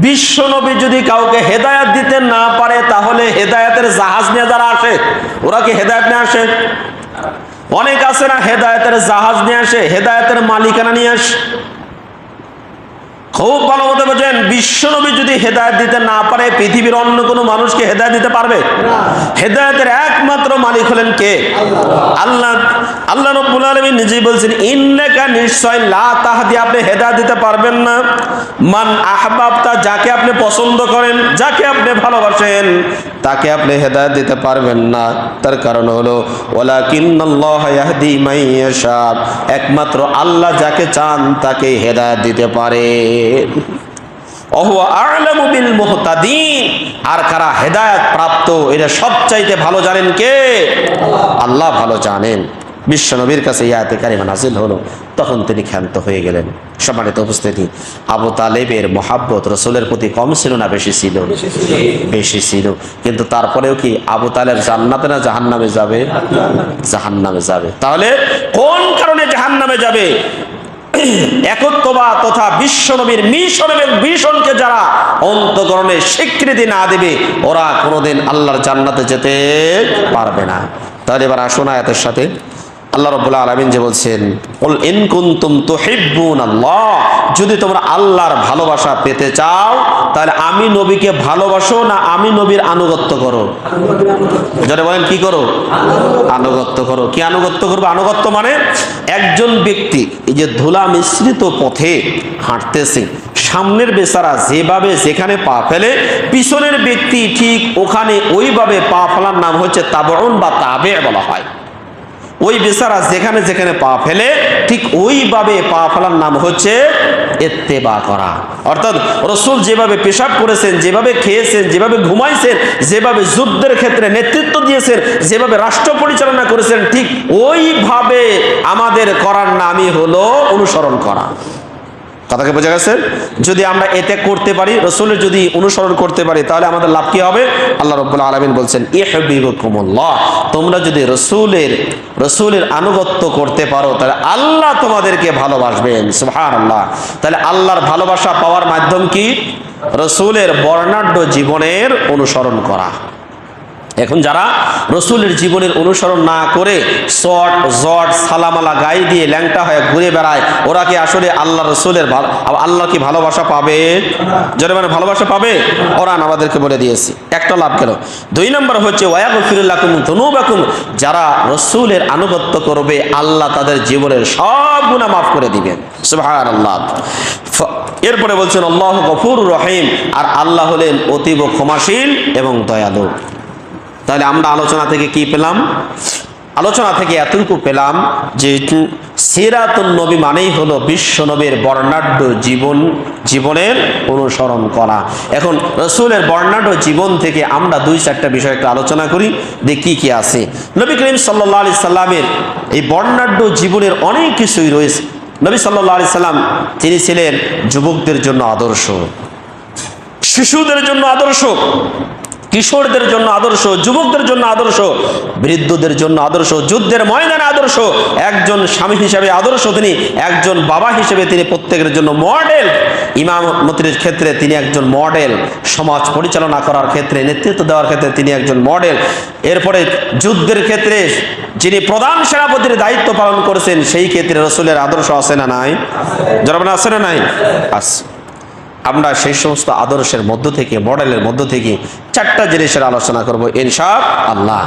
বিশ্ব নবী যদি কাউকে হেদায়েত দিতে না পারে, তাহলে হেদায়েতের জাহাজ নিয়ে যারা আসে, ওরা কি হেদায়েত নিয়ে আসে? অনেক আছে না হেদায়েতের জাহাজ নিয়ে আসে, হেদায়েতের মালিকানা নিয়ে আসে। খুব ভালো মতো বোঝেন, বিশ্ব নবী যদি হেদায়েত দিতে না পারে, পৃথিবীর অন্য কোনো মানুষকে হেদায়েত দিতে পারবে? হেদায়েতের একমাত্র মালিক হলেন কে? আল্লাহ। আল্লাহ রাব্বুল আলামিন নিজেই বলছেন, ইন্নাকা নিশ্চয় লা তাহদি, আপনি হেদায়েত দিতে পারবেন না। মান আহবাবতা, যাকে আপনি পছন্দ করেন, যাকে আপনি ভালোবাসেন, তাকে আপনি হেদায়েত দিতে পারবেন না। তার কারণ হলো ওয়ালাকিন্নাল্লাহ ইয়াহদি মান ইয়াশা, একমাত্র আল্লাহ যাকে চান তাকে হেদায়েত দিতে পারে। আর কারা হেদায়েত প্রাপ্ত, এটা সবচাইতে ভালো জানেন কে? আল্লাহ ভালো জানেন। বিশ্ব নবীর কাছে আয়াতে কারিমা নাযিল হলো, তখন তিনি ক্ষান্ত হয়ে গেলেন। সম্মানিত উপস্থিতি, আবু তালেবের মহাব্বত রাসূলের প্রতি কম ছিল না বেশি ছিল? বেশি ছিল। কিন্তু তারপরেও কি আবু তালেব জান্নাতে না জাহান্নামে যাবে? জাহান্নামে যাবে। তাহলে কোন কারণে জাহান্নামে যাবে? একত্ববাদ তথা বিশ্বনবীর মিশনের ভিশনকে যারা অন্তঃকরণে স্বীকৃতি না দেবে, ওরা কোনোদিন আল্লাহর জান্নাতে যেতে পারবে না। তাহলে এবার আসুন আয়াতের সাথে আল্লাহ রাব্বুল আলামিন যে বলছেন, কুল ইন কুনতুম তুহিব্বুনাল্লাহ, যদি তোমরা আল্লাহর ভালোবাসা পেতে চাও, তাহলে আমি নবীকে ভালোবাসো না আমি নবীর আনুগত্য করো? যারা বলেন কি করো? আনুগত্য করো। কি আনুগত্য করবো? আনুগত্য মানে একজন ব্যক্তি এই যে ধুলা মিশ্রিত পথে হাঁটতেছে, সামনের বেচারা যেভাবে যেখানে পা ফেলে, পিছনের ব্যক্তি ঠিক ওখানে ওইভাবে পা ফেলার নাম হচ্ছে তাবউন বা তাবে বলা হয়। ওই বেচারা যেখানে যেখানে পা ফেলে ঠিক ওইভাবে পা ফেলার নাম হচ্ছে ইত্তেবা করা। অর্থাৎ রাসূল যেভাবে পেশাব করেছেন, যেভাবে খেয়েছেন, যেভাবে ঘুমাইছেন, যেভাবে যুদ্ধের ক্ষেত্রে নেতৃত্ব দিয়েছেন, যেভাবে রাষ্ট্র পরিচালনা করেছেন, ঠিক ওইভাবে আমাদের করার নামই হলো অনুসরণ করা। কথাকে বোঝা গেছে? যদি আমরা এতে করতে পারি, রাসূলের যদি অনুসরণ করতে পারি, তাহলে আমাদের লাভ কি হবে? আল্লাহ রাব্বুল আলামিন বলছেন, ইহবিবুকুমুল্লাহ, তোমরা যদি রাসূলের আনুগত্য করতে পারো, তাহলে আল্লাহ তোমাদেরকে ভালোবাসবেন। সুবহানাল্লাহ। তাহলে আল্লাহর ভালোবাসা পাওয়ার মাধ্যম কি? রাসূলের বর্ণাঢ্য জীবনের অনুসরণ করা। এখন যারা রাসূলের জীবনের অনুসরণ না করে শর্ট জট সালামালা গায়ে দিয়ে ল্যাংটা হয়ে ঘুরে বেড়ায়, ওরা কি আসলে আল্লাহ রাসূলের আল্লাহ কি ভালোবাসা পাবে? যারা মানে ভালোবাসা পাবে? কোরআন আমাদেরকে বলে দিয়েছে। একটা লাভ গেল। 2 নম্বর হচ্ছে ওয়ায়াগফিরু লাকুম যুনুবাকুম, যারা রাসূলের আনুগত্য করবে, আল্লাহ তাদের জীবনের সব গুনাহ মাফ করে দিবেন। সুবহানাল্লাহ। এরপরে বলছেন আল্লাহু গফুরুর রহিম, আর আল্লাহ হলেন অতীব ক্ষমাশীল এবং দয়ালু। তাহলে আমরা আলোচনা থেকে কি পেলাম? আলোচনা থেকে এতটুকু পেলাম যে সিরাতুন নবী মানেই হলো বিশ্ব নবীর বর্ণাঢ্য জীবনের অনুসরণ করা। এখন রাসূলের বর্ণাঢ্য জীবন থেকে আমরা 2-4টা বিষয় একটু আলোচনা করি, দেখি কি আছে। নবী করিম সাল্লাল্লাহু আলাইহি সাল্লামের এই বর্ণাঢ্য জীবনের অনেক কিছুই রয়েছে। নবী সাল্লাল্লাহু আলাইহি সাল্লাম তিনি ছিলেন যুবকদের জন্য আদর্শ, শিশুদের জন্য আদর্শ, কিশোরদের জন্য আদর্শ, যুবকদের জন্য আদর্শ, বৃদ্ধদের জন্য আদর্শ, যুদ্ধের ময়দানে আদর্শ, একজন স্বামী হিসেবে আদর্শ তিনি, একজন বাবা হিসেবে তিনি প্রত্যেকের জন্য মডেল, ইমামতির ক্ষেত্রে তিনি একজন মডেল, সমাজ পরিচালনা করার ক্ষেত্রে, নেতৃত্ব দেওয়ার ক্ষেত্রে তিনি একজন মডেল। এরপরে যুদ্ধের ক্ষেত্রে যিনি প্রধান সেনাপতির দায়িত্ব পালন করেছেন, সেই ক্ষেত্রে রাসূলের আদর্শ আছে না নাই? জনাব আছে না নাই? আছে। আমরা সেই সমস্ত আদর্শের মধ্য থেকে, মডেলের মধ্য থেকে 4টা জিনিসের আলোচনা করব ইনশাআল্লাহ।